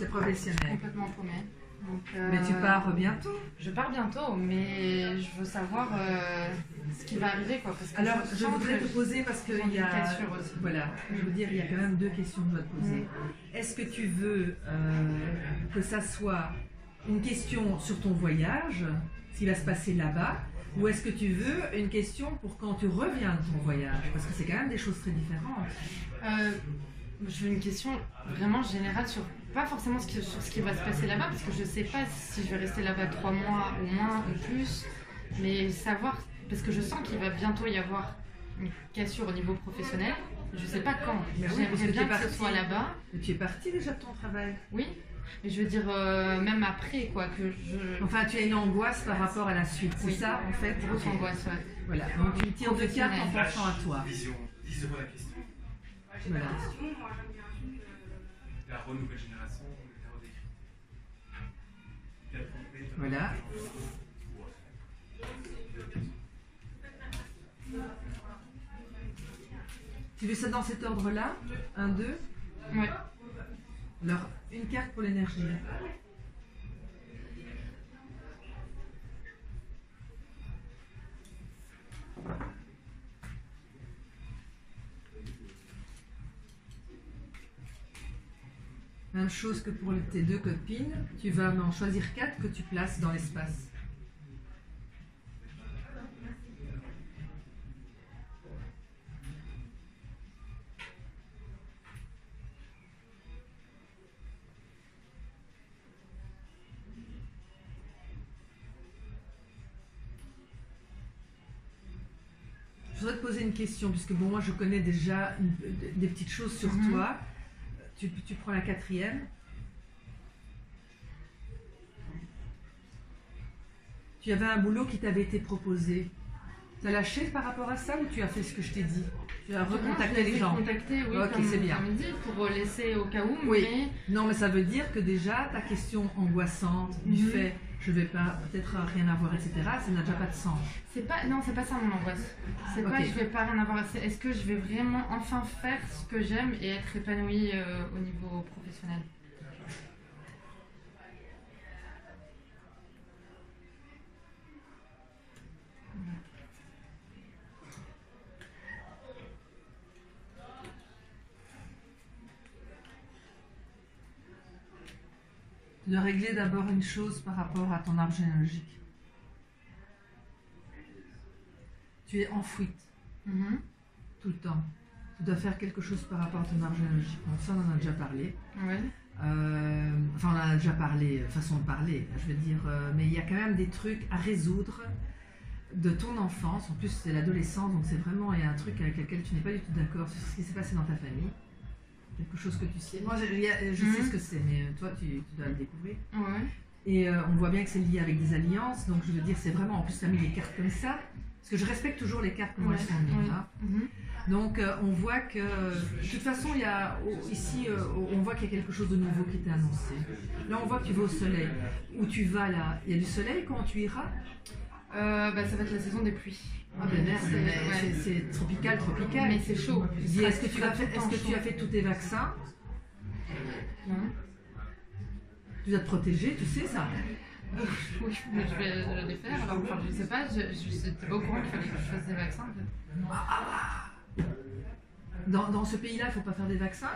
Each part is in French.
C'est professionnel. Complètement paumée. Donc, Mais tu pars bientôt? Je pars bientôt, mais je veux savoir ce qui va arriver, quoi. Parce que alors, je voudrais te poser, parce qu'il y a... aussi. Voilà, je veux dire, il y a quand même 2 questions que je dois te poser. Est-ce que tu veux que ça soit une question sur ton voyage, ce qui va se passer là-bas, ou est-ce que tu veux une question pour quand tu reviens de ton voyage? Parce que c'est quand même des choses très différentes. Je veux une question vraiment générale sur, pas forcément sur ce qui va se passer là-bas, parce que je sais pas si je vais rester là-bas 3 mois ou moins ou plus, mais savoir, parce que je sens qu'il va bientôt y avoir une cassure au niveau professionnel, je sais pas quand, Mais oui, j'aimerais bien que ce soit là-bas. Mais tu es parti déjà de ton travail? Oui, mais je veux dire, même après, quoi, que je... Enfin, tu as une angoisse par rapport à la suite, c'est ça, en fait? Grosse angoisse, ouais. Voilà, donc tu tires 2 cartes en pensant à toi. Vision, 10 euros la question. Voilà. La renouvelle génération, le tarot d'écrit. Voilà. Tu veux ça dans cet ordre-là? 1, 2? Ouais. Alors, une carte pour l'énergie. Même chose que pour tes 2 copines, tu vas en choisir 4 que tu places dans l'espace. Je voudrais te poser une question, puisque bon, moi je connais déjà des petites choses sur toi. Tu prends la 4e. Tu avais un boulot qui t'avait été proposé. Tu as lâché par rapport à ça ou tu as fait ce que je t'ai dit? Tu as recontacté les gens? Recontacté, oui, ok, c'est bien. Comme dit, pour laisser au cas où, oui. Mais... Non, mais ça veut dire que déjà, ta question angoissante du fait je vais pas, peut-être rien avoir, etc., ça n'a déjà pas de sens. Non, c'est pas ça mon angoisse. C'est pas je vais pas rien avoir. C'est est-ce que je vais vraiment enfin faire ce que j'aime et être épanouie au niveau professionnel? Tu dois régler d'abord une chose par rapport à ton arbre généalogique. Tu es en fuite tout le temps. Tu dois faire quelque chose par rapport à ton arbre généalogique. Bon, ça, on en a déjà parlé. Ouais. Enfin, on en a déjà parlé, façon de parler, je veux dire. Mais il y a quand même des trucs à résoudre de ton enfance. En plus, c'est l'adolescence, donc c'est vraiment il y a un truc avec lequel tu n'es pas du tout d'accord sur ce qui s'est passé dans ta famille. Quelque chose que tu sais. Moi, je sais ce que c'est, mais toi, tu dois le découvrir. Ouais. Et on voit bien que c'est lié avec des alliances, donc je veux dire, c'est vraiment, en plus, tu as mis les cartes comme ça, parce que je respecte toujours les cartes comme elles sont mises. Hein. Donc, on voit que, de toute façon, il y a, ici, on voit qu'il y a quelque chose de nouveau qui t'est annoncé. Là, on voit que tu vas au soleil. Où tu vas, là, il y a du soleil, comment tu iras? Ça va être la saison des pluies. Ah ben merde, c'est tropical. Mais c'est chaud. Est-ce que tu as fait tous tes vaccins? Non. Tu dois te protéger, tu sais ça? Oui, mais je vais les faire. Alors, enfin, je sais pas, je n'étais pas au courant qu'il fallait que je fasse des vaccins. En fait. Dans ce pays-là, il ne faut pas faire des vaccins?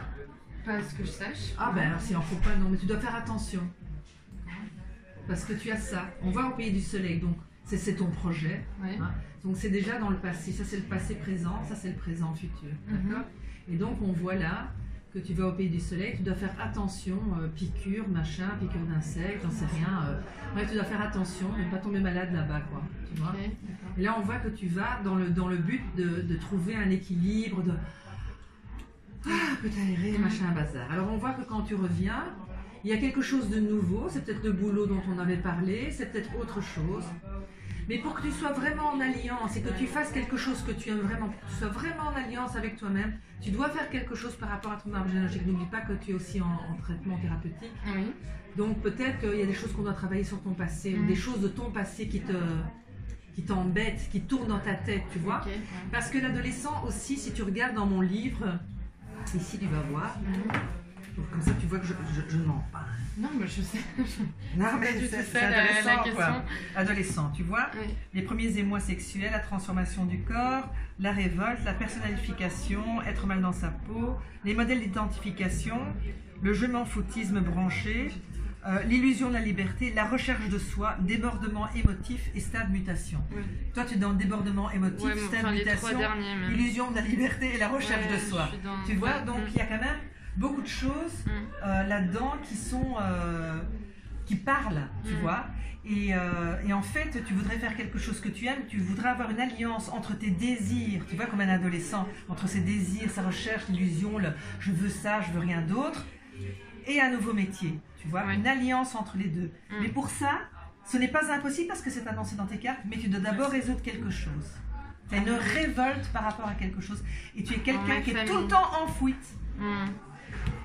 Pas ce que je sache. Ah ben, s'il n'en faut pas, non, mais tu dois faire attention. Parce que tu as ça. On va au pays du soleil, donc c'est ton projet. Ouais. Hein. Donc c'est déjà dans le passé. Ça, c'est le passé présent, ça, c'est le présent futur. D'accord? Et donc, on voit là que tu vas au pays du soleil, tu dois faire attention, piqûre, machin, piqûre d'insectes, j'en sais rien. Bref, tu dois faire attention, ne pas tomber malade là-bas, quoi. Tu vois? Okay, et là, on voit que tu vas dans le but de trouver un équilibre, de peut t'aérer, machin, bazar. Alors, on voit que quand tu reviens, il y a quelque chose de nouveau, c'est peut-être le boulot dont on avait parlé, c'est peut-être autre chose. Mais pour que tu sois vraiment en alliance et que tu fasses quelque chose que tu aimes vraiment, pour que tu sois vraiment en alliance avec toi-même, tu dois faire quelque chose par rapport à ton arbre généalogique. N'oublie pas que tu es aussi en traitement thérapeutique. Oui. Donc peut-être qu'il y a des choses qu'on doit travailler sur ton passé, ou des choses de ton passé qui t'embêtent, qui tournent dans ta tête, tu vois. Okay. Parce que l'adolescent aussi, si tu regardes dans mon livre, ici tu vas voir, Donc, comme ça, tu vois que je ne mens pas. Non, mais je sais. Non, Pas mais du tout c'est ça, la adolescent, question. quoi. Adolescent, tu vois. Oui. Les premiers émois sexuels, la transformation du corps, la révolte, la personnalification, être mal dans sa peau, les modèles d'identification, le je m'en foutisme branché, l'illusion de la liberté, la recherche de soi, débordement émotif et stade mutation. Oui. Toi, tu es dans le débordement émotif, Ouais, mais stade enfin, les mutation, 3 derniers même. illusion de la liberté et la recherche Ouais, de soi. je suis dans- Tu vois, Ouais, donc il y a quand même beaucoup de choses là-dedans qui sont qui parlent, tu vois. Et en fait, tu voudrais faire quelque chose que tu aimes, tu voudrais avoir une alliance entre tes désirs, tu vois, comme un adolescent, entre ses désirs, sa recherche, l'illusion, le je veux ça, je veux rien d'autre, et un nouveau métier, tu vois, Ouais. une alliance entre les deux. Mais pour ça, ce n'est pas impossible parce que c'est annoncé dans tes cartes, mais tu dois d'abord résoudre quelque chose. Tu as une révolte par rapport à quelque chose, et tu es quelqu'un ma qui est famille. tout le temps en fuite. Hmm.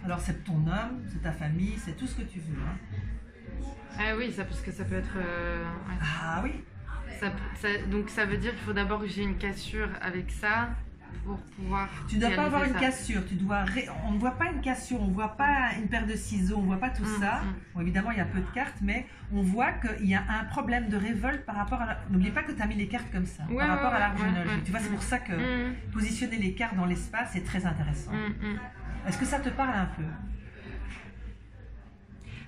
Alors c'est ton homme, c'est ta famille, c'est tout ce que tu veux. Hein. Ah oui, ça, parce que ça peut être... ouais. Ah oui. Donc ça veut dire qu'il faut d'abord que j'ai une cassure avec ça pour pouvoir... Tu ne dois pas avoir une réaliser ça. cassure, on ne voit pas une cassure, on ne voit pas une paire de ciseaux, on ne voit pas tout ça. Bon, évidemment, il y a peu de cartes, mais on voit qu'il y a un problème de révolte par rapport à la... N'oublie pas que tu as mis les cartes comme ça, Ouais, par rapport à l'arbre ouais, généalogique. ouais. Tu vois, c'est pour ça que positionner les cartes dans l'espace est très intéressant. Est-ce que ça te parle un peu?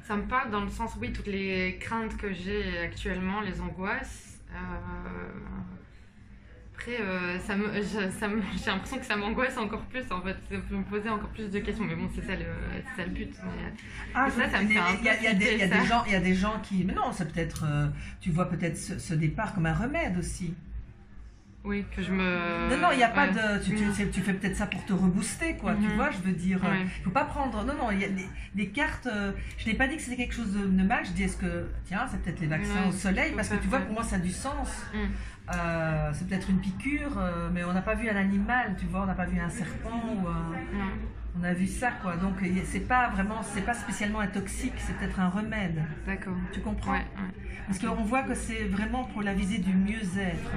Ça me parle dans le sens, oui, toutes les craintes que j'ai actuellement, les angoisses. Après, j'ai l'impression que ça m'angoisse encore plus, en fait. Ça peut me poser encore plus de questions. Mais bon, c'est ça le but. Mais... Ah, ça me fait un peu il y a flipper, ça. des gens qui... Mais non, c'est peut-être... tu vois peut-être ce départ comme un remède aussi. Oui, que je me... Non, il n'y a pas ouais. de... Tu fais peut-être ça pour te rebooster, quoi. Tu vois, je veux dire... Ouais. faut pas prendre... Non, il y a des cartes... je n'ai pas dit que c'était quelque chose de mal. Je dis, est-ce que... Tiens, c'est peut-être les vaccins Ouais, au soleil. Parce que tu vois, ouais. pour moi, ça a du sens. Mm. C'est peut-être une piqûre, mais on n'a pas vu un animal, tu vois. On n'a pas vu un serpent ou... Non. on a vu ça, quoi. Donc, c'est pas spécialement un toxique. C'est peut-être un remède. D'accord. Tu comprends? Ouais. Parce qu'on voit que c'est vraiment pour la visée du mieux-être.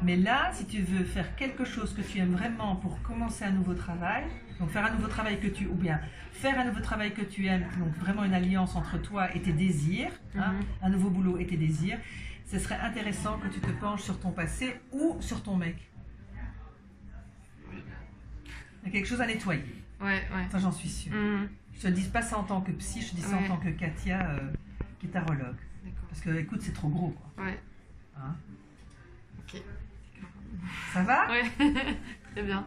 Mais là, si tu veux faire quelque chose que tu aimes vraiment pour commencer un nouveau travail, donc faire un nouveau travail ou bien faire un nouveau travail que tu aimes, donc vraiment une alliance entre toi et tes désirs, hein, un nouveau boulot et tes désirs, ce serait intéressant que tu te penches sur ton passé ou sur ton mec. Il y a quelque chose à nettoyer, Ouais. ça j'en suis sûre. Je te dis pas ça en tant que psy, je te dis ça en tant que Katia, qui est tarologue. D'accord. Parce que, écoute, c'est trop gros, quoi. Ouais. Hein? Ok. Ça va? Ouais. Très bien.